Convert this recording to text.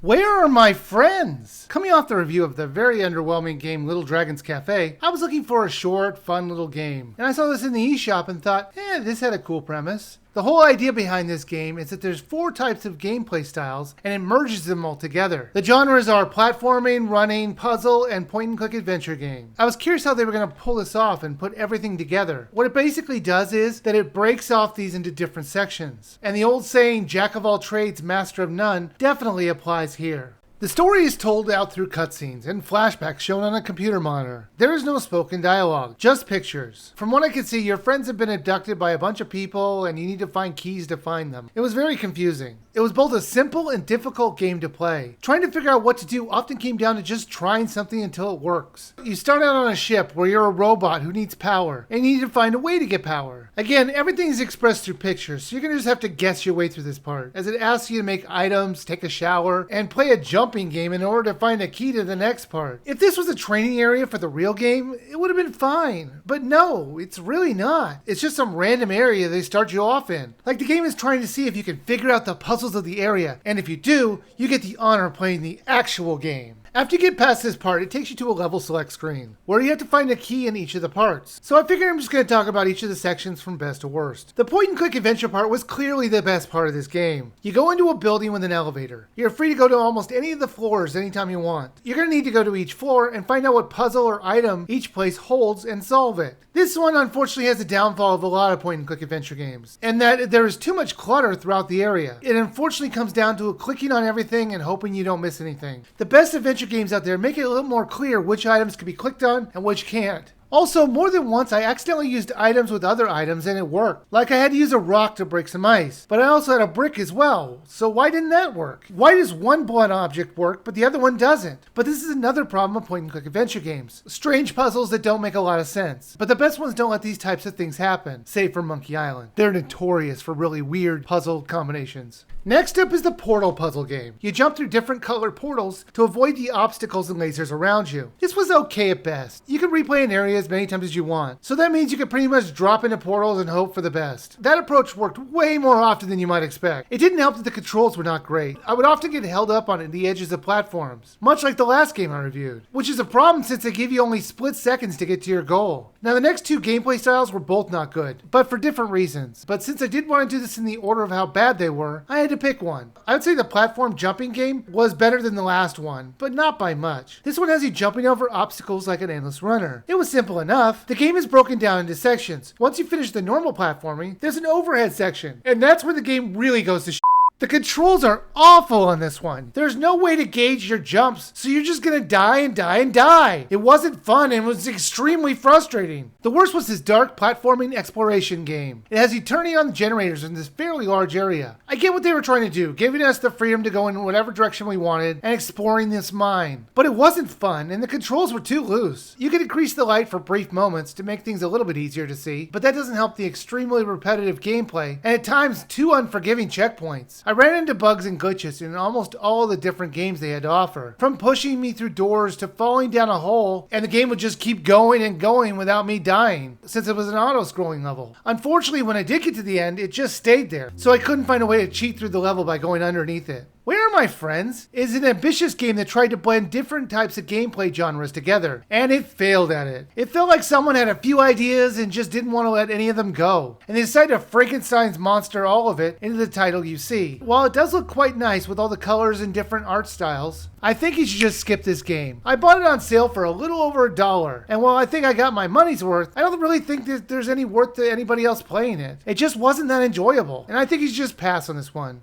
Where are my friends? Coming off the review of the very underwhelming game Little Dragon's Cafe, I was looking for a short, fun little game. And I saw this in the eShop and thought, this had a cool premise. The whole idea behind this game is that there's 4 types of gameplay styles and it merges them all together. The genres are platforming, running, puzzle, and point-and-click adventure game. I was curious how they were going to pull this off and put everything together. What it basically does is that it breaks off these into different sections. And the old saying, jack of all trades, master of none, definitely applies here. The story is told out through cutscenes and flashbacks shown on a computer monitor. There is no spoken dialogue, just pictures. From what I can see, your friends have been abducted by a bunch of people and you need to find keys to find them. It was very confusing. It was both a simple and difficult game to play. Trying to figure out what to do often came down to just trying something until it works. You start out on a ship where you're a robot who needs power and you need to find a way to get power. Again, everything is expressed through pictures, so you're going to just have to guess your way through this part, as it asks you to make items, take a shower, and play a jumping game in order to find a key to the next part. If this was a training area for the real game, it would have been fine. But no, it's really not. It's just some random area they start you off in. Like the game is trying to see if you can figure out the puzzles of the area, and if you do, you get the honor of playing the actual game. After you get past this part, it takes you to a level select screen, where you have to find a key in each of the parts. So I figured I'm just going to talk about each of the sections from best to worst. The point and click adventure part was clearly the best part of this game. You go into a building with an elevator. You're free to go to almost any of the floors anytime you want. You're going to need to go to each floor and find out what puzzle or item each place holds and solve it. This one unfortunately has the downfall of a lot of point and click adventure games, and that there is too much clutter throughout the area. It unfortunately comes down to clicking on everything and hoping you don't miss anything. The best adventure games out there make it a little more clear which items can be clicked on and which can't. Also, more than once I accidentally used items with other items and it worked. Like I had to use a rock to break some ice, but I also had a brick as well, so why didn't that work? Why does one blunt object work but the other one doesn't? But this is another problem of point and click adventure games. Strange puzzles that don't make a lot of sense. But the best ones don't let these types of things happen, save for Monkey Island. They're notorious for really weird puzzle combinations. Next up is the portal puzzle game. You jump through different colored portals to avoid the obstacles and lasers around you. This was okay at best. You can replay an area as many times as you want, so that means you can pretty much drop into portals and hope for the best. That approach worked way more often than you might expect. It didn't help that the controls were not great. I would often get held up on the edges of platforms, much like the last game I reviewed, which is a problem since they give you only split seconds to get to your goal. Now the next 2 gameplay styles were both not good, but for different reasons. But since I did want to do this in the order of how bad they were, I had to pick one. I would say the platform jumping game was better than the last one, but not by much. This one has you jumping over obstacles like an endless runner. It was simple enough. The game is broken down into sections. Once you finish the normal platforming, there's an overhead section, and that's where the game really goes to shit. The controls are awful on this one. There's no way to gauge your jumps, so you're just gonna die and die and die. It wasn't fun and was extremely frustrating. The worst was this dark platforming exploration game. It has you turning on the generators in this fairly large area. I get what they were trying to do, giving us the freedom to go in whatever direction we wanted and exploring this mine. But it wasn't fun and the controls were too loose. You could increase the light for brief moments to make things a little bit easier to see, but that doesn't help the extremely repetitive gameplay and at times too unforgiving checkpoints. I ran into bugs and glitches in almost all the different games they had to offer. From pushing me through doors to falling down a hole, and the game would just keep going and going without me dying, since it was an auto-scrolling level. Unfortunately, when I did get to the end, it just stayed there, so I couldn't find a way to cheat through the level by going underneath it. Where Are My Friends is an ambitious game that tried to blend different types of gameplay genres together, and it failed at it. It felt like someone had a few ideas and just didn't want to let any of them go, and they decided to Frankenstein's monster all of it into the title you see. While it does look quite nice with all the colors and different art styles, I think you should just skip this game. I bought it on sale for a little over $1, and while I think I got my money's worth, I don't really think that there's any worth to anybody else playing it. It just wasn't that enjoyable, and I think you should just pass on this one.